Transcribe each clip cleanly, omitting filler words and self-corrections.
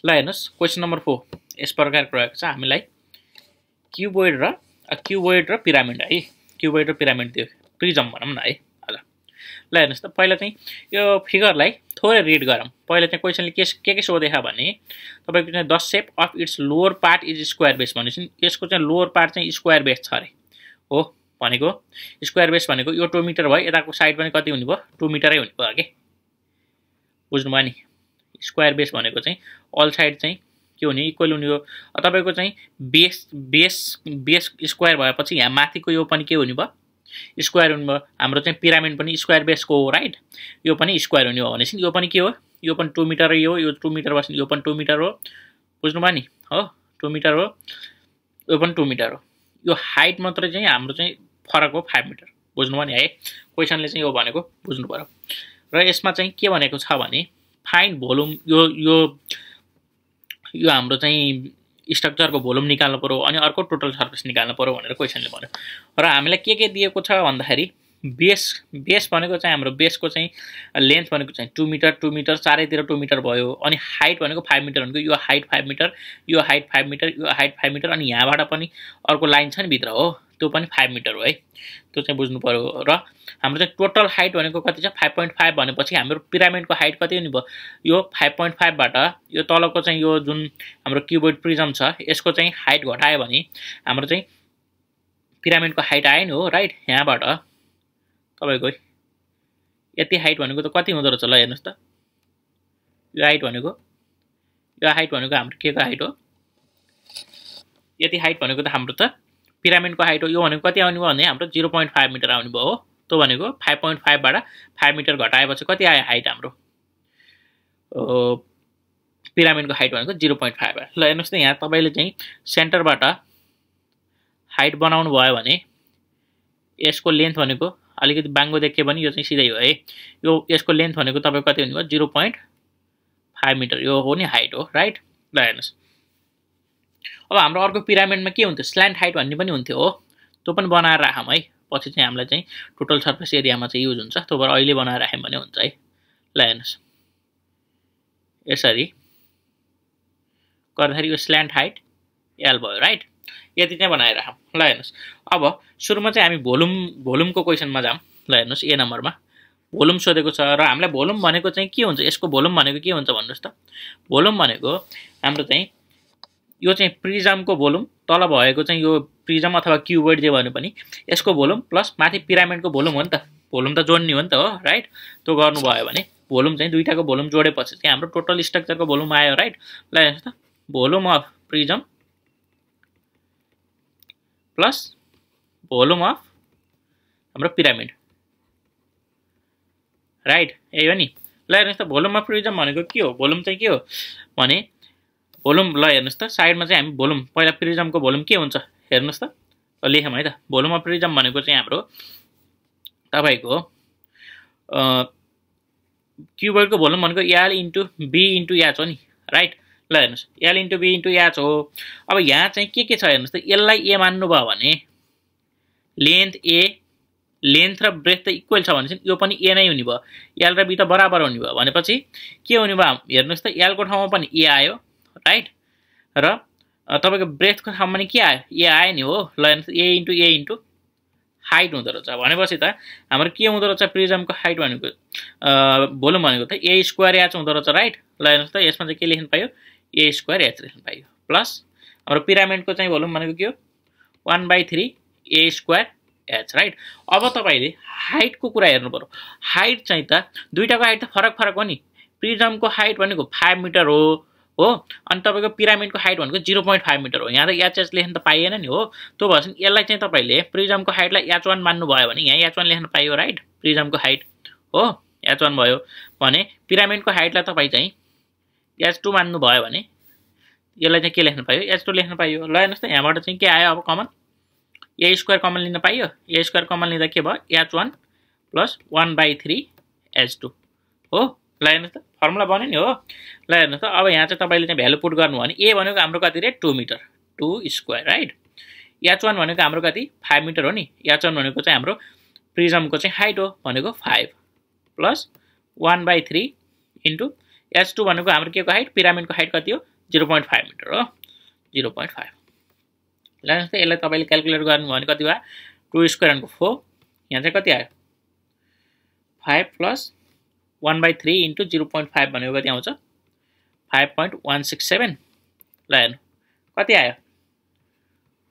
ल हेर्नुस् question number 4 यस प्रकारको रहेको छ हामीलाई क्युबोइड र पिरामिड है क्युबोइड र पिरामिड दियो प्रिजम भनौं न है ल हेर्नुस् त पहिला चाहिँ यो फिगरलाई थोरै रिड गरौँ पहिला चाहिँ क्वेशनले के सोधेछ भने तपाईको चाहिँ the shape of its lower part is square base भनेपछि यसको चाहिँ लोअर पार्ट चाहिँ स्क्वायर बेस छ अरे हो भनेको स्क्वायर बेस भनेको यो 2 मिटर भयो यताको साइड पनि कति हुने भयो 2 मिटरै हुने भयो के बुझ्नु भयो नि स्क्वायर बेस भनेको चाहिँ अल साइड चाहिँ के हुने इक्वल हुने हो तपाईको चाहिँ बेस स्क्वायर भएपछि यहाँ माथिको यो पनि के हुने भयो स्क्वायर हुने भयो हाम्रो चाहिँ पिरामिड पनि स्क्वायर बेसको हो राइट यो पनि स्क्वायर हुने हो भनेपछि यो पनि के हो यो पनि 2 मिटर हो यो 2 मिटर बस्ने यो पनि 2 मिटर हो बुझ्नु भयो नि हो 2 मिटर हो यो पनि 2 मिटर हो यो हाइट मात्र चाहिँ हाम्रो चाहिँ फरक हो 5 मिटर बुझ्नु भयो नि है क्वेशनले चाहिँ यो भनेको बुझ्नु पर्यो र यसमा चाहिँ के भनेको छ भने फाइन्ड भोल्युम यो हाम्रो चाहिँ स्ट्रक्चरको भोल्युम निकाल्नु पर्यो अनि अर्को टोटल सर्फेस निकाल्नु पर्यो भनेर क्वेशनले भन्यो र हामीलाई के दिएको छ भन्दाखेरि बेस भनेको चाहिँ हाम्रो बेसको चाहिँ लेन्थ भनेको चाहिँ 2 मिटर चारैतिर 2 मिटर भयो अनि हाइट भनेको 5 मिटर भनेको यो हाइट 5 मिटर यो हाइट 5 मिटर यो हाइट 5 मिटर अनि यहाँबाट पनि अर्को लाइन छ नि भित्र हो त्यो पनि 5 मिटर हो है त्यो चाहिँ बुझ्नु पर्यो र हाम्रो चाहिँ टोटल हाइट भनेको कति छ 5.5 भनेपछि हाम्रो पिरामिडको हाइट कति हुने भयो यो 5.5 बाट यो तलको चाहिँ यो जुन हाम्रो क्युबोइड प्रिजम छ यसको चाहिँ हाइट घटायो भने हाम्रो चाहिँ पिरामिडको हाइट आयो नि हो राइट यहाँबाट तपाईको यति हाइट भनेको त कति हुँदो रहेछ ल हेर्नुस् त यो हाइट भनेको हाम्रो के को हाइट हो यति हाइट भनेको त हाम्रो त पिरामिडको हाइट हो यो भनेको कति आउने भयो भने हाम्रो 0.5 मिटर आउने भयो हो त्यो भनेको 5.5 बाट 5 मिटर घटाएपछि कति आयो हाइट हाम्रो पिरामिडको हाइट भनेको 0.5 आयो ल हेर्नुस् त यहाँ तपाईले चाहिँ सेन्टरबाट हाइट बनाउनु भयो भने यसको लेन्थ भनेको अलिकति बाङ्गो देखे पनि यो चाहिँ सिधै हो है यो यसको लेन्थ भनेको तपाईको कति हुने भयो 0.5 मिटर यो हो नि हाइट हो राइट ल हेर्नुस् अब हाम्रो अर्को पिरामिडमा के हुन्थ्यो स्ल्यान्ट हाइट भन्ने पनि हुन्थ्यो हो त्यो पनि बनाएर राखौँ है पछि चाहिँ हामीलाई चाहिँ टोटल सर्फेस एरियामा चाहिँ युज हुन्छ त्यो भएर अहिले बनाएर राख्यौँ भने हुन्छ है ल हेर्नुस् यसरी गर्दाखेरि यो स्ल्यान्ट हाइट एल भयो राइट यति चाहिँ बनाएर राखौँ ल हेर्नुस् अब सुरुमा चाहिँ हामी भोल्युमको क्वेशनमा जाऊँ ल हेर्नुस् ए नम्बरमा भोल्युम सोधेको छ र हामीलाई भोल्युम भनेको चाहिँ के हुन्छ यसको भोल्युम भनेको के हुन्छ भन्नुस् त भोल्युम भनेको हाम्रो चाहिँ यो चाहिँ प्रिजमको भोल्युम तल भएको चाहिँ यो प्रिजम अथवा क्युबोइड जे भने पनि यसको भोल्युम प्लस माथि पिरामिडको भोल्युम हो नि त भोल्युम त जोड्ने हो नि त हो राइट त्यो गर्नु भयो भने भोल्युम चाहिँ दुईटाको भोल्युम जोडेपछि चाहिँ हाम्रो टोटल स्ट्रक्चरको भोल्युम आयो राइट ल हेर्नुस् त volume of prism plus volume of हाम्रो पिरामिड राइट यही हो नि ल हेर्नुस् त भोल्युम अफ प्रिजम भनेको के हो भोल्युम चाहिँ के हो भने भोल्युम ल हेर्नुस् त साइडमा चाहिँ हामी भोल्युम पहिला प्रिजमको भोल्युम के हुन्छ हेर्नुस् त लेखौँ है त भोल्युम अफ प्रिजम भनेको चाहिँ हाम्रो तपाईको क्युबोइडको भोल्युम भनेको L into B into H हो नि राइट ल हेर्नुस् L into B into H हो अब यहाँ चाहिँ के छ हेर्नुस् त यसलाई ए मान्नु भयो भने लेन्थ र ब्रेथ त इक्वल छ भनेपछि यो पनि ए नै हुने भयो एल र बी त बराबर हुने भयो भनेपछि के हुने भयो हेर्नुस् त एल को ठाउँमा पनि ए आयो राइट र तपाईको ब्रेथको ठाउँमा पनि के आयो ए आयो नि हो ल हेर्नुस् ए इन्टु हाइट हुँदो रहेछ भनेपछि त हाम्रो के हुँदो रहेछ प्रिजमको हाइट भनेको भोल्युम भनेको त ए स्क्वायर एच हुँदो रहेछ राइट ल हेर्नुस् त यसमा चाहिँ के लेख्नु पाइयो ए स्क्वायर एच लेख्नु पाइयो प्लस हाम्रो पिरामिडको चाहिँ भोल्युम भनेको के हो 1/3 ए स्क्वायर एच राइट अब तपाईले हाइटको कुरा हेर्नु पर्यो हाइट चाहिँ त दुईटाको हाइट त फरक हो नि प्रिजमको हाइट भनेको 5 मिटर हो अनि तपाईको पिरामिडको हाइट भनेको 0.5 मिटर हो यहाँ त एचएच लेख्न त पाइएन नि हो त्यो भएपछि यसलाई चाहिँ तपाईले प्रिजमको हाइटलाई h1 मान्नु भयो भने यहाँ h1 लेख्न पाइयो राइट प्रिजमको हाइट हो h1 भयो भने पिरामिडको हाइटलाई तपाई चाहिँ h2 मान्नु भयो भने यसलाई चाहिँ के लेख्न पाइयो h2 लेख्न पाइयो ल हेर्नुस् त यहाँबाट चाहिँ के आयो अब कमन ए स्क्वायर कमन लिन पाइयो ए स्क्वायर कमन लिँदा के भयो h1 प्लस 1/3 h2 हो ल हेर्नुस् त फर्मुला बन्यो नि हो ल हेर्नुस् त अब यहाँ चाहिँ तपाईले चाहिँ भ्यालु पुट गर्नु भने ए भनेको हाम्रो कति रे 2 मिटर 2 स्क्वायर राइट h1 भनेको हाम्रो कति 5 मिटर हो नि h1 भनेको चाहिँ हाम्रो प्रिजमको चाहिँ हाइट हो भनेको 5 प्लस 1/3 इन्टु h2 भनेको हाम्रो के को हाइट पिरामिडको हाइट कति हो 0.5 मिटर हो 0.5 ल हेर्नुहोस् त यसलाई तपाईँले क्याल्कुलेट गर्नुभयो भने कति भयो 2 स्क्वायर अनको 4 यहाँ चाहिँ कति आयो 5 प्लस 1/3 इन्टु 0.5 भनेको कति आउँछ 5.167 ल हेर्नु कति आयो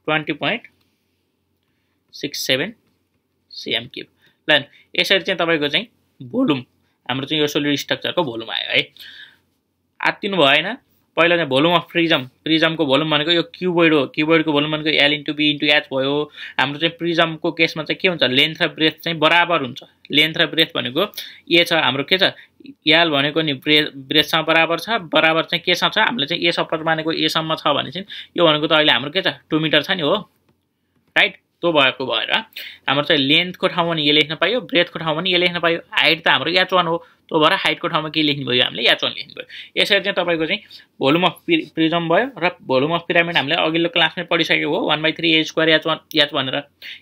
20.67 cm क्युब ल यसरी चाहिँ तपाईँको चाहिँ भोल्युम हाम्रो चाहिँ यो सोलिड स्ट्रक्चरको भोल्युम आयो है आत्तिनु भएन पहिला चाहिँ भोल्युम अफ प्रिजमको भोल्युम भनेको यो क्युबोइड हो क्युबोइडको भोल्युम भनेको L into B into H भयो हाम्रो चाहिँ प्रिजमको केसमा चाहिँ के हुन्छ लेन्थ र ब्रेथ चाहिँ बराबर हुन्छ लेन्थ र ब्रेथ भनेको ए छ हाम्रो के छ L भनेको नि ब्रेथसँग बराबर छ बराबर चाहिँ केसँग छ हामीले चाहिँ ए सपोज मानेको ए सम्म छ भने चाहिँ यो भनेको त अहिले हाम्रो के छ 2 मिटर छ नि हो राइट त्यो भएको भएर हाम्रो चाहिँ लेन्थको ठाउँमा नि ए लेख्न पाइयो ब्रेथको ठाउँमा नि ए लेख्न पाइयो हाइट त हाम्रो H1 हो त्यो भएर हाइटको ठाउँमा के लेख्नु भयो हामीले H1 लेख्नु भयो यसरी चाहिँ तपाईको चाहिँ भोल्युम अफ प्रिजम भयो र भोल्युम अफ पिरामिड हामीले अघिल्लो क्लासमै पढिसकेको हो 1/3 a स्क्वायर H भनेर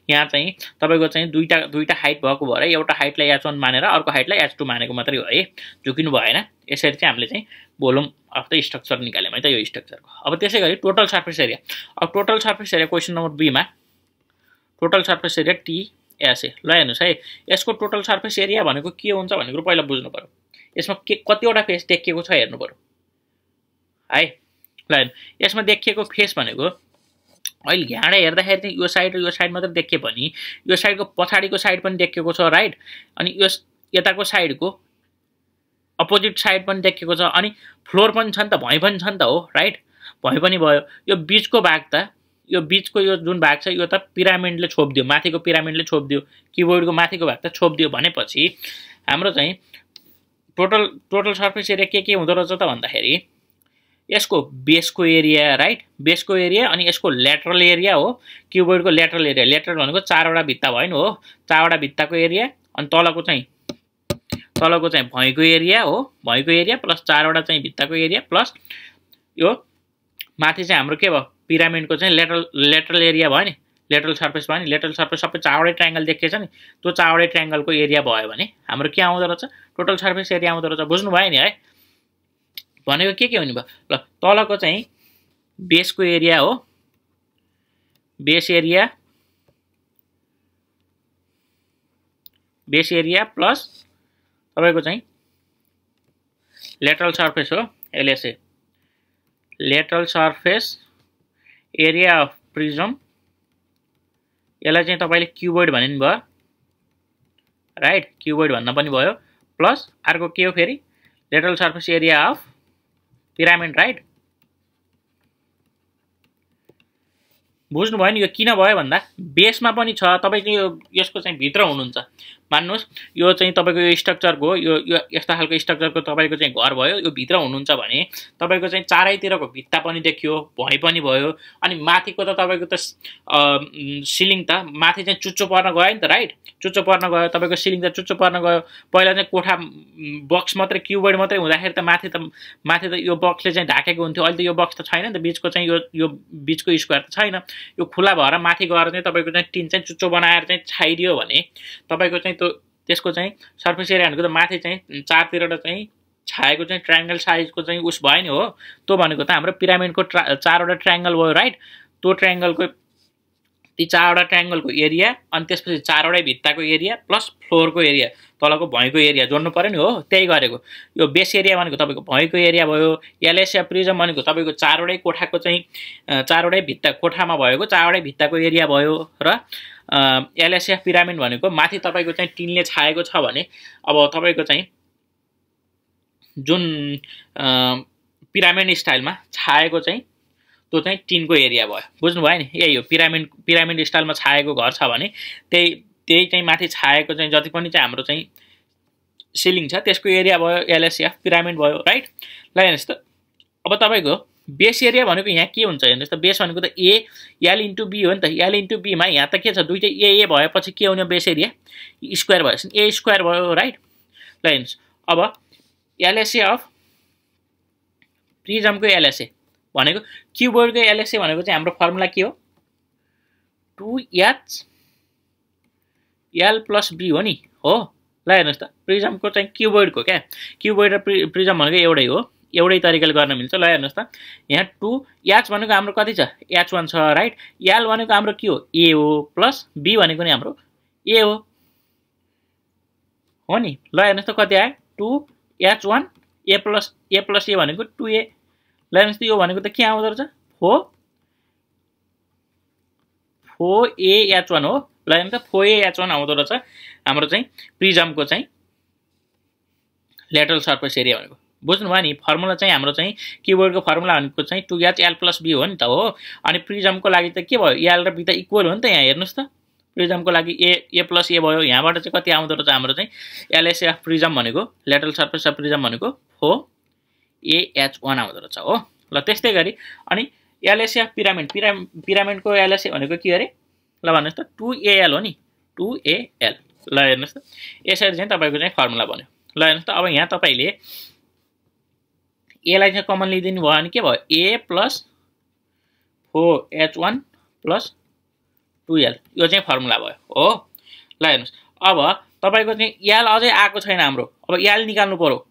यहाँ चाहिँ तपाईको चाहिँ दुईटा हाइट भएको भएर एउटा हाइटलाई H1 मानेर अर्को हाइटलाई H2 मानेको मात्रै हो है झुकिनु भएन यसरी चाहिँ हामीले चाहिँ भोल्युम अफ द स्ट्रक्चर निकाल्यौं है त यो स्ट्रक्चरको अब त्यसैगरी टोटल सर्फेस एरिया अब total surface area question number B मा टोटल सर्फेस एरिया TSA ल हेर्नुस् है यसको टोटल सर्फेस एरिया भनेको के हुन्छ भनेको पहिला बुझ्नु पर्यो यसमा के कतिवटा फेस देखिएको छ हेर्नु पर्यो है ल यसमा देखिएको फेस भनेको अहिले यहाँबाट हेर्दाखेरि चाहिँ यो साइड र यो साइड मात्र देखिए पनि यो साइडको पछाडीको साइड पनि देखिएको छ राइट अनि यो यताको साइडको अपोजिट साइड पनि देखिएको छ अनि फ्लोर पनि छ नि त भुइँ पनि छ नि त हो राइट भुइँ पनि भयो यो बीचको भाग त यो बीचको यो जुन भाग छ यो त पिरामिडले छोप्दियो माथिको पिरामिडले छोप्दियो किबोर्डको माथिको भाग त छोप्दियो भनेपछि हाम्रो चाहिँ टोटल सर्फेस एरिया के हुँदो रहेछ त भन्दाखेरि यसको बेसको एरिया राइट बेसको एरिया अनि यसको ल्याटरल एरिया हो किबोर्डको ल्याटरल एरिया ल्याटरल भनेको चारवटा भित्ता भयो नि हो चारवटा भित्ताको एरिया अनि तलको चाहिँ भुइँको एरिया हो भुइँको एरिया प्लस चारवटा चाहिँ भित्ताको एरिया प्लस यो माथि चाहिँ हाम्रो के भयो पिरामिडको चाहिँ लेटरल एरिया भयो नि लेटरल सर्फेस भयो नि लेटरल सर्फेस सबै चारवटै ट्रायंगल देखिएछ नि त्यो चारवटै ट्रायंगलको एरिया भयो भने हाम्रो के आउँदो रहेछ टोटल सर्फेस एरिया आउँदो रहेछ बुझ्नु भयो नि है भनेको के हुने भयो ल तलको चाहिँ बेसको एरिया हो बेस एरिया प्लस तपाईको चाहिँ लेटरल सर्फेस हो LSA lateral surface area of prism यसलाई चाहिँ तपाईले क्युबोइड भन्ने नि भयो राइट क्युबोइड भन्न पनि भयो प्लस अर्को के हो फेरि lateral surface area of pyramid right बुझ्नु भयो नि यो किन भयो भन्दा बेसमा पनि छ तपाईको यसको चाहिँ भित्र हुनुहुन्छ मान्नुस् यो चाहिँ तपाईको यो स्ट्रक्चरको यो यस्ता खालको स्ट्रक्चरको तपाईको चाहिँ घर भयो यो भित्र हुनुहुन्छ भने तपाईको चाहिँ चारैतिरको भित्ता पनि देखियो भुइँ पनि भयो अनि माथिको त तपाईको त सिलिङ त माथि चाहिँ चुच्चो पर्न गयो नि त राइट चुच्चो पर्न गयो तपाईको सिलिङ त चुच्चो पर्न गयो पहिला चाहिँ कोठा बक्स मात्रै क्युबोइड मात्रै हुँदाखेरि त माथि त यो बक्सले चाहिँ ढाकेको हुन्थ्यो अहिले त यो बक्स त छैन नि त बीचको चाहिँ यो बीचको स्क्वायर त छैन यो खुला भएर माथि गएर चाहिँ तपाईको चाहिँ टिन चाहिँ चुच्चो बनाएर चाहिँ छाइदियो भने तपाईको चाहिँ त्यसको चाहिँ सर्फेस एरिया भनेको त माथि चाहिँ चारतिरबाट चाहिँ छाएको चाहिँ ट्रायंगल साइजको चाहिँ उस भयो नि हो त्यो भनेको त हाम्रो पिरामिडको चारवटा ट्रायंगल भयो राइट त्यो ट्रायंगलको ती चारवटा ट्रायंगलको एरिया अनि त्यसपछि चारवटै भित्ताको एरिया प्लस फ्लोरको एरिया तलको भुइँको एरिया जोड्नु पर्यो नि हो त्यही गरेको यो बेस एरिया भनेको तपाईको भुइँको एरिया भयो LSA प्रिजम भनेको तपाईको चारवटै कोठाको चाहिँ चारवटै भित्ता कोठामा भएको चारवटै भित्ताको एरिया भयो र LSA पिरामिड भनेको माथि तपाईको चाहिँ टिनले छाएको छ भने अब तपाईको चाहिँ जुन पिरामिड स्टाइलमा छाएको चाहिँ त्यो चाहिँ टिनको एरिया भयो बुझ्नु भयो नि यही हो पिरामिड स्टाइलमा छाएको घर छ भने त्यही चाहिँ माथि छाएको चाहिँ जति पनि चाहिँ हाम्रो चाहिँ सिलिङ छ त्यसको एरिया भयो LSA पिरामिड भयो राइट ल हेर्नुस् त अब तपाईको बेस एरिया भनेको यहाँ के हुन्छ हेर्नुस् त बेस भनेको त L इन्टु B हो नि त L इन्टु B मा यहाँ त के छ दुईटै A भएपछि के हुने बेस एरिया स्क्वायर भयो A स्क्वायर भयो राइट ल हेर्नुस् अब LSA अफ प्रिजमको LSA भनेको क्युबोइडको LSA भनेको चाहिँ हाम्रो फर्मुला के हो 2H L प्लस B हो नि हो ल हेर्नुस् त प्रिजमको चाहिँ क्युबोइडको क्या क्युबोइड र प्रिजम भनेको एउटै हो एउटै तरिकाले गर्न मिल्छ। ल हेर्नुहोस् त यहाँ 2h भनेको हाम्रो कति छ h1 छ राइट। l भनेको हाम्रो के हो a हो प्लस b भनेको नि हाम्रो a हो नि। ल हेर्नुहोस् त कति आयो 2h1 a प्लस a भनेको 2a। ल हेर्नुहोस् त यो भनेको त के आउँदो रहेछ 4a h1 हो। ल हेर्नुहोस् त 4a h1 आउँदो रहेछ हाम्रो चाहिँ प्रिजमको चाहिँ ल्याटरल सर्फेस एरिया भनेको। बुझ्नुभयो नि फर्मुला चाहिँ हाम्रो चाहिँ किबोर्डको फर्मुला भनेको चाहिँ 2h l प्लस b हो नि त हो। अनि प्रिजमको लागि त के भयो l र b त इक्वल हो नि त। यहाँ हेर्नुहोस् त प्रिजमको लागि a प्लस a भयो। यहाँबाट चाहिँ कति आउँदो रहेछ हाम्रो चाहिँ LSA अफ प्रिजम भनेको ल्याटरल सर्फेस अफ प्रिजम भनेको 4a h1 आउँदो रहेछ हो। ल त्यस्तै गरी अनि LSA अफ पिरामिडको LSA भनेको के अरे ल भन्नुहोस् त 2al हो नि 2al। ल हेर्नुहोस् त यसरी चाहिँ तपाईँको चाहिँ फर्मुला बन्यो। ल हेर्नुहोस् त अब यहाँ तपाईँले a लाई चाहिँ कमन लिइदिनु भयो भने के भयो a plus 4h1 plus 2l यो चाहिँ फर्मुला भयो हो। ल हेर्नुहोस् अब तपाईँको चाहिँ l अझै आएको छैन हाम्रो। अब l निकाल्नु पर्यो।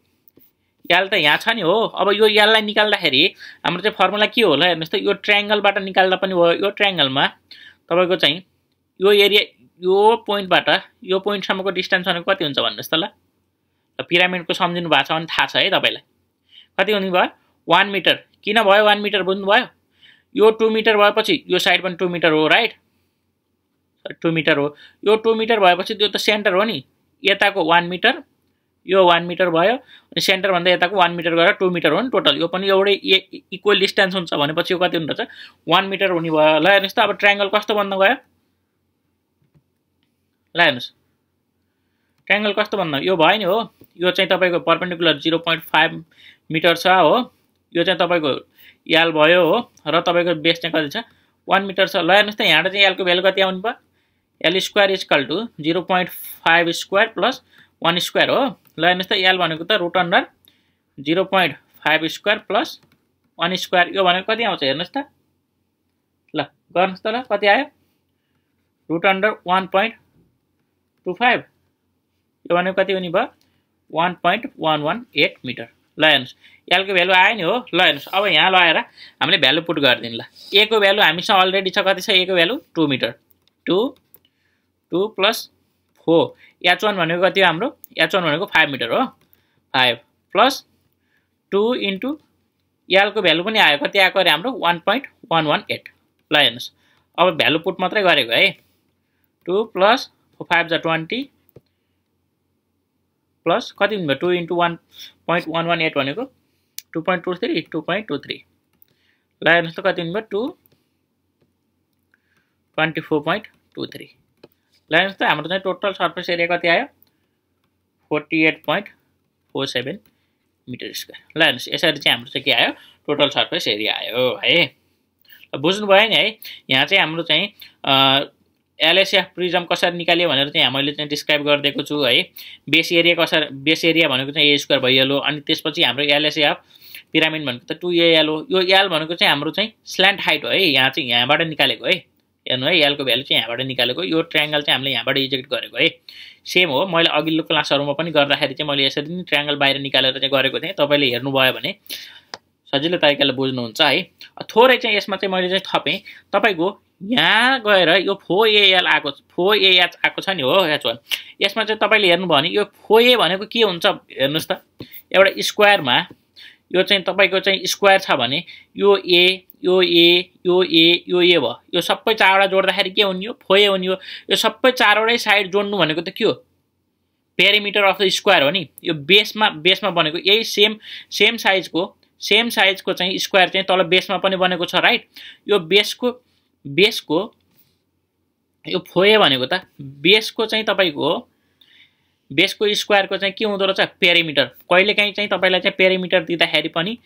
l त यहाँ छ नि हो। अब यो l लाई निकाल्दाखेरि हाम्रो चाहिँ फर्मुला के हो ल हेर्नुहोस् त यो ट्रायंगलबाट निकाल्दा पनि भयो। यो ट्रायंगलमा तपाईँको चाहिँ यो एरिया यो पोइन्टबाट यो पोइन्टसम्मको डिस्टेन्स भनेको कति हुन्छ भन्नुहोस् त। ल पिरामिडको सम्झिनु भएको छ भने थाहा छ है तपाईँलाई कति हुने भयो 1 मिटर। किन भयो 1 मिटर बुझ्नुभयो। यो 2 मिटर भएपछि यो साइड पनि 2 मिटर हो राइट 2 मिटर हो। यो 2 मिटर भएपछि त्यो त सेन्टर हो नि यताको 1 मिटर यो 1 मिटर भयो अनि सेन्टर भन्दा यताको 1 मिटर गरेर 2 मिटर हो नि टोटल। यो पनि एउटै इक्वल डिस्टेन्स हुन्छ भनेपछि यो कति हुन्छ 1 मिटर हुने भयो। ल हेर्नुहोस् त अब ट्रायंगल कस्तो बन्न गयो। ल हेर्नुहोस् ट्रायंगल कस्तो बन्न यो भयो नि हो। यो चाहिँ तपाईँको परपेन्डिकुलर 0.5 मिटर छ हो। यो चाहिँ तपाईँको l भयो हो र तपाईँको बेस चाहिँ कति छ 1 मिटर छ। ल हेर्नुहोस् त यहाँबाट चाहिँ l को भ्यालु कति आउनु भयो l square equal to 0.5 square plus 1 square हो। ल हेर्नुहोस् त l भनेको त root under 0.5 square plus 1 square यो भनेको कति आउँछ हेर्नुहोस् त। ल गर्नुहोस् त ल कति आयो रुट अन्डर 1.25 यो भनेको कति हुने भयो 1.118 मिटर। ल हेर्नुहोस् l को भ्यालु आयो नि हो। ल हेर्नुहोस् अब यहाँ लगाएर हामीले भ्यालु पुट गरिदिनु। ल a को भ्यालु हामीसँग अलरेडी छ कति छ a को भ्यालु 2 मिटर 2 प्लस 4 h1 भनेको कति हो हाम्रो h1 भनेको 5 मिटर हो 5 प्लस 2 इन्टु l को भ्यालु पनि आयो कति आएको अरे हाम्रो 1.118। ल हेर्नुहोस् अब भ्यालु पुट मात्रै गरेको है 2 प्लस 5 जा 20 प्लस कति हुने भयो 2 इन्टु 1.118 भनेको 2.23 2.23। ल हेर्नुहोस् त कति हुने भयो 24.23। ल हेर्नुहोस् त हाम्रो चाहिँ टोटल सर्फेस एरिया कति आयो 48.47 मिटर स्क्वायर। ल हेर्नुहोस् यसरी चाहिँ हाम्रो चाहिँ के आयो टोटल सर्फेस एरिया आयो है। बुझ्नुभयो नि है। यहाँ चाहिँ हाम्रो चाहिँ LSA प्रिजम कसरी निकाल्यो भनेर चाहिँ मैले चाहिँ डिस्क्राइब गरिदिएको छु है। बेस एरिया भनेको चाहिँ a स्क्वायर भइहाल्यो। अनि त्यसपछि हाम्रो LSA अफ पिरामिड भनेको त 2al हो। यो l भनेको चाहिँ हाम्रो चाहिँ स्ल्यान्ट हाइट हो है। यहाँ चाहिँ यहाँबाट निकालेको है हेर्नु है l को भ्यालु चाहिँ यहाँबाट निकालेको। यो ट्रायंगल चाहिँ हामीले यहाँबाट इजेक्ट गरेको है। सेम हो मैले अघिल्लो क्लासहरुमा पनि गर्दाखेरि चाहिँ मैले यसरी नै ट्रायंगल बाहिर निकालेर चाहिँ गरेको थिएँ। तपाईले हेर्नुभयो भने सजिलो तरिकाले बुझ्नुहुन्छ है। थोरै चाहिँ यसमा चाहिँ मैले चाहिँ थपेँ तपाईको यहाँ गएर यो 4al आएको 4ah आएको छ नि हो h1 यसमा चाहिँ तपाईले हेर्नुभयो भने यो 4a भनेको के हुन्छ हेर्नुस् त एउटा स्क्वायरमा यो चाहिँ तपाईको चाहिँ स्क्वायर छ भने यो a यो a यो a यो a भयो। यो सबै चारवटा जोड्दाखेरि के हुने हो 4a हुने हो। यो सबै चारवटै साइड जोड्नु भनेको त के हो पेरिमिटर अफ द स्क्वायर हो नि। यो बेसमा बनेको यही सेम साइजको चाहिँ स्क्वायर चाहिँ तल बेसमा पनि बनेको छ राइट। यो बेसको यो 4a भनेको त बेसको चाहिँ तपाईको बेसको स्क्वायरको चाहिँ के हुँदो रहेछ पेरिमिटर। कहिलेकाहीँ चाहिँ तपाईलाई चाहिँ पेरिमिटर दिँदाखेरि पनि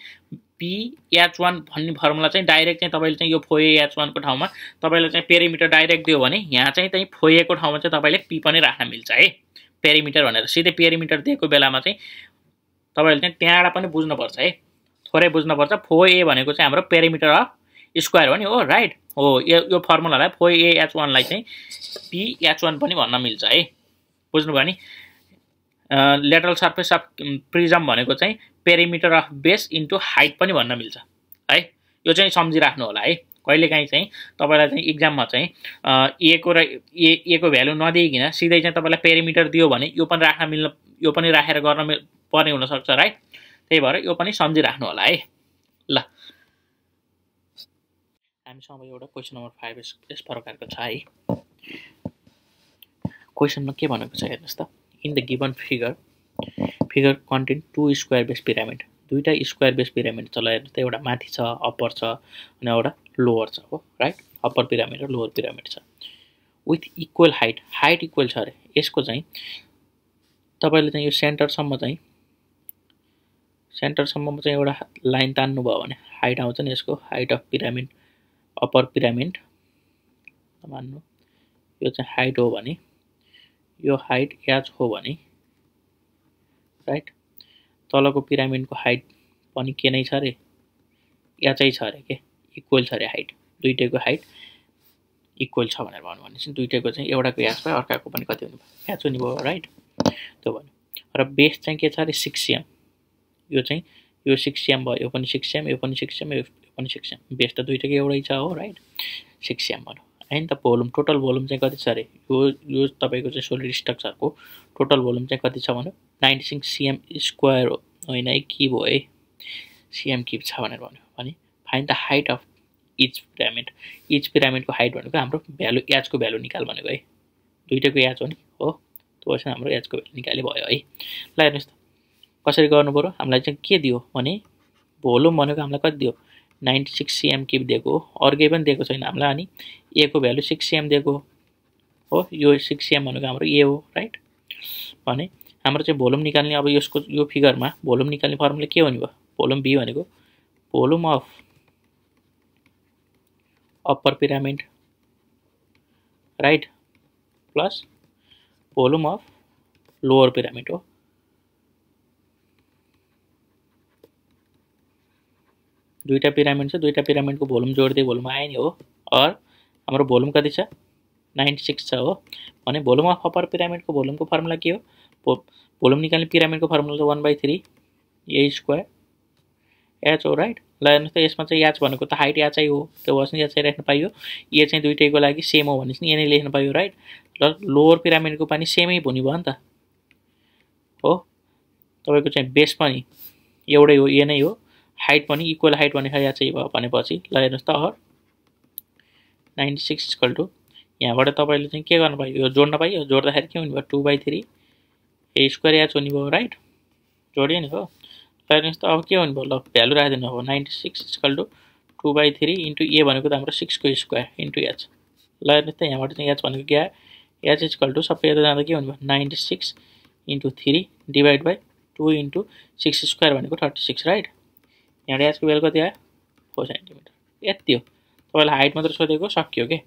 ph1 भन्ने फर्मुला चाहिँ डाइरेक्ट चाहिँ तपाईले चाहिँ यो 4ah1 को ठाउँमा तपाईले चाहिँ पेरिमिटर डाइरेक्ट दियो भने यहाँ चाहिँ 4a को ठाउँमा चाहिँ तपाईले p पनि राख्न मिल्छ है। पेरिमिटर भनेर सिधै पेरिमिटर दिएको बेलामा चाहिँ तपाईले चाहिँ त्यहाँबाट पनि बुझ्नुपर्छ है। थोरै बुझ्नुपर्छ। 4a भनेको चाहिँ हाम्रो पेरिमिटर अफ स्क्वायर हो नि हो राइट हो। यो फर्मुलालाई 4ah1 लाई चाहिँ ph1 पनि भन्न मिल्छ है। बुझ्नुभयो नि। लेटरल सर्फेस अफ प्रिजम भनेको चाहिँ perimeter of base into height पनि भन्न मिल्छ है। यो चाहिँ सम्झिराख्नु होला है। कहिलेकाहीँ चाहिँ तपाईँलाई चाहिँ इक्जाममा चाहिँ ए को भ्यालु नदिइकन सिधै चाहिँ तपाईँलाई पेरिमिटर दियो भने यो पनि राखेर गर्न पर्ने हुनसक्छ राइट। त्यही भएर यो पनि सम्झिराख्नु होला है। ल हामीसँग एउटा क्वेसन नम्बर 5 यस प्रकारको छ है। क्वेसनमा के भनेको छ हेर्नुहोस् त। In the given figure contain 2 square base pyramid, दुईटा स्क्वायर बेस पिरामिड छ। ल हेर्नुहोस् त, एउटा माथि छ अप्पर छ अनि एउटा लोवर छ हो राइट। अप्पर पिरामिड र लोवर पिरामिड छ विथ इक्वल हाइट इक्वल छ अरे। यसको चाहिँ तपाईँले चाहिँ यो सेन्टरसम्म चाहिँ एउटा लाइन तान्नु भयो भने हाइट आउँछ नि। यसको height of pyramid upper pyramid मान्नु यो चाहिँ हाइट हो भने यो हाइट एच हो भने राइट, तलको पिरामिडको हाइट पनि के नै छ अरे, एचै छ अरे, के इक्वल छ अरे हाइट। दुईटैको हाइट इक्वल छ भनेर भन्नु भने चाहिँ दुईटैको चाहिँ एउटाको एच भयो अर्काको पनि कति हुने भयो, एच हुने भयो राइट। त्यो भन्यो। र बेस चाहिँ के छ अरे 6 cm। यो चाहिँ यो 6 cm भयो, यो पनि 6 cm, यो पनि 6 cm, यो पनि 6 cm। बेस त दुईटैको एउटै छ हो राइट। 6 cm भन्यो हैन त। भोल्युम टोटल भोल्युम चाहिँ कति छ अरे, यो तपाईँको चाहिँ सोलिड स्ट्रक्चरको टोटल भोल्युम चाहिँ कति छ भन्यो 96 cm स्क्वायर हो होइन है, क्युब हो है, cm क्युब छ भनेर भन्यो। भने find the height of each pyramid. Each पिरामिडको हाइट भनेको हाम्रो भ्यालु एचको भ्यालु निकाल भनेको है। दुईटैको एच हो नि हो, त्यो भएपछि हाम्रो एचको भ्यालु निकाले भयो है। ल हेर्नुहोस् त कसरी गर्नु पर्यो। हामीलाई चाहिँ के दियो भने भोल्युम भनेको हामीलाई कति दियो 96 cm क्युब दिएको हो, अर्कै पनि दिएको छैन हामीलाई। अनि ए को भ्यालु 6 cm दिएको हो, यो 6 cm भनेको हाम्रो ए हो राइट। भने हाम्रो चाहिँ भोल्युम निकाल्ने अब यसको यो फिगरमा भोल्युम निकाल्ने फर्मुला के हुने भयो, भोल्युम बी भनेको volume of upper pyramid right plus volume of lower pyramid हो। दुईटा पिरामिड छ, दुईटा पिरामिडको भोल्युम जोड्दै भोल्युम आयो नि हो। और हाम्रो भोल्युम कति छ 96 छ हो। भने भोल्युम अफ अप्पर पिरामिडको भोल्युमको फर्मुला के हो, भोल्युम निकाल्ने पिरामिडको फर्मुला त 1/3 ए स्क्वायर एच हो राइट। ल हेर्नुहोस् त यसमा चाहिँ एच भनेको त हाइट एचै हो, त्यो भएपछि नि एचै राख्न पाइयो। ए चाहिँ दुईटैको लागि सेम हो भनेपछि नि ए नै लेख्न पाइयो राइट। ल लोअर पिरामिडको पनि सेमै हुने भयो नि त हो। तपाईँको चाहिँ बेस पनि एउटै हो, ए नै हो, हाइट पनि इक्वल हाइट भने एचै भयो भनेपछि ल हेर्नुहोस् त अर 96 = यहाँबाट तपाईँले चाहिँ के गर्न पाइयो, यो जोड्न पाइयो। जोड्दाखेरि के हुने भयो 2/3 ए स्क्वायर एच हुने भयो राइट। जोडियो नि हो। ल हेर्नुहोस् त अब के हुने भयो, ल भ्यालु राखिदिनु अब 96 = 2/3 इन्टु ए भनेको त हाम्रो 6 को स्क्वायर इन्टु एच। ल हेर्नुहोस् त यहाँबाट चाहिँ एच भनेको के आयो, एच = सबै यता जाँदा के हुने भयो 96 × 3 / 2 × 6 स्क्वायर भनेको 36 राइट। यहाँ एचको भ्यालु कति आयो 4 सेन्टिमिटर। यति हो, तपाईँलाई हाइट मात्र सोधेको सक्यो के।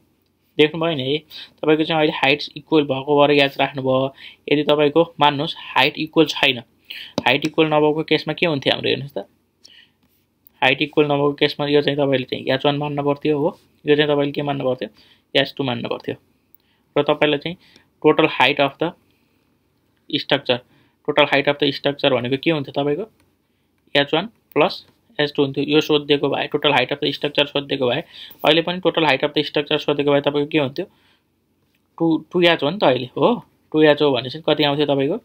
देख्नुभयो नि है, तपाईँको चाहिँ अहिले हाइट इक्वल भएको भएर एच राख्नुभयो। यदि तपाईँको मान्नुहोस् हाइट इक्वल छैन, हाइट इक्वल नभएको केसमा के हुन्थ्यो हाम्रो हेर्नुहोस् त। हाइट इक्वल नभएको केसमा यो चाहिँ तपाईँले चाहिँ h1 मान्नु पर्थ्यो हो, यो चाहिँ तपाईँले के मान्नु पर्थ्यो h2 मान्नु पर्थ्यो। र तपाईँलाई चाहिँ total height of the structure भनेको के हुन्थ्यो तपाईँको h1 + h2 हुन्थ्यो। यो सोधिदिएको भए total height of the structure सोधिदिएको भए, अहिले पनि total height of the structure सोधेको भए तपाईँको के हुन्थ्यो 2h हो नि त अहिले हो। 2h हो भनेपछि कति आउँथ्यो तपाईँको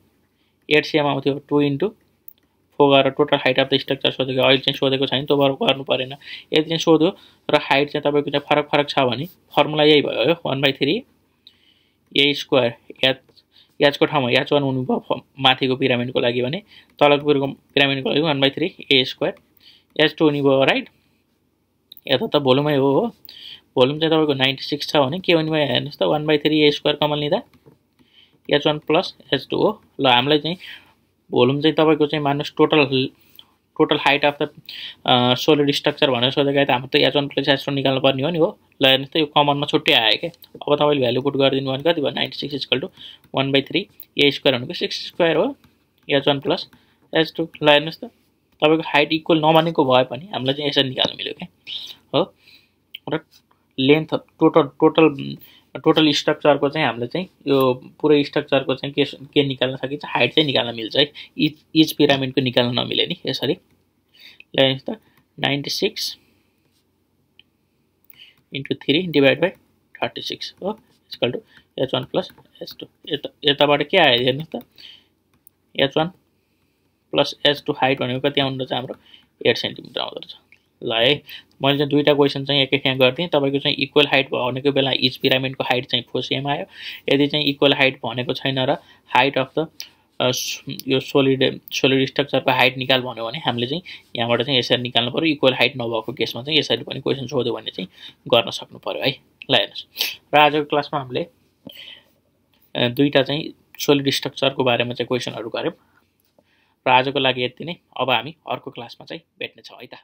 8 cm आउँथ्यो। 2 × 4 गरेर total height of the structure सोधेको, अहिले चाहिँ सोधेको छैन त्यो गर्नु परेन। यदि चाहिँ सोध्यो र हाइट चाहिँ तपाईँको चाहिँ फरक छ भने फर्मुला यही भयो 1/3 ए स्क्वायर एचको ठाउँमा h1 हुनुभयो माथिको पिरामिडको लागि भने तलको पिरामिडको लागि 1/3 ए स्क्वायर h2 हुने भयो राइट। यता त भोल्युमै हो, भोल्युम चाहिँ तपाईँको 96 छ भने के हुने भयो हेर्नुहोस् त 1/3 ए स्क्वायर कमन लिँदा h1 + h2 हो। ल हामीलाई चाहिँ भोल्युम चाहिँ तपाईँको चाहिँ मान्नुहोस् total height of the solid structure भनेर सोधेको त हाम्रो त h1 + h2 निकाल्नु पर्ने हो नि हो। ल हेर्नुहोस् त यो कमनमा छुट्टै आयो क्या। अब तपाईँले भ्यालु पुट गरिदिनु भने कति भयो 96 = 1/3 ए स्क्वायर भनेको 6 स्क्वायर हो h1 + h2। ल हेर्नुहोस् त तपाईँको हाइट इक्वल नमानेको भए पनि हामीलाई चाहिँ यसरी निकाल्नु मिल्यो क्या हो। र लेन्थ टोटल टोटल स्ट्रक्चरको चाहिँ हामीले चाहिँ यो पुरै स्ट्रक्चरको चाहिँ के निकाल्न सकिन्छ, हाइट चाहिँ निकाल्न मिल्छ है। इच पिरामिडको निकाल्न नमिले नि यसरी। ल हेर्नुहोस् त 96 into 3 divided by 36 हो equal to h1 plus h2। यताबाट के आयो हेर्नुहोस् त, h1 प्लस h2 हाइट भनेको कति आउँदो रहेछ हाम्रो 8 सेन्टिमिटर आउँदो रहेछ। ल है मैले चाहिँ दुईटा क्वेसन चाहिँ एकै ठाउँ गरिदिएँ। तपाईँको चाहिँ इक्वल हाइट भनेको बेला इच पिरामिडको हाइट चाहिँ 4 cm आयो। यदि चाहिँ इक्वल हाइट भनेको छैन र हाइट अफ द यो सोलिड स्ट्रक्चरको हाइट निकाल भन्यो भने हामीले चाहिँ यहाँबाट चाहिँ यसरी निकाल्नु पर्यो। इक्वल हाइट नभएको केसमा चाहिँ यसरी पनि क्वेसन सोध्यो भने चाहिँ गर्न सक्नु पर्यो है। ल हेर्नुहोस्, र आजको क्लासमा हामीले दुईटा चाहिँ सोलिड स्ट्रक्चरको बारेमा चाहिँ क्वेसनहरू गऱ्यौँ। र आजको लागि यति नै। अब हामी अर्को क्लासमा चाहिँ भेट्नेछौँ है त।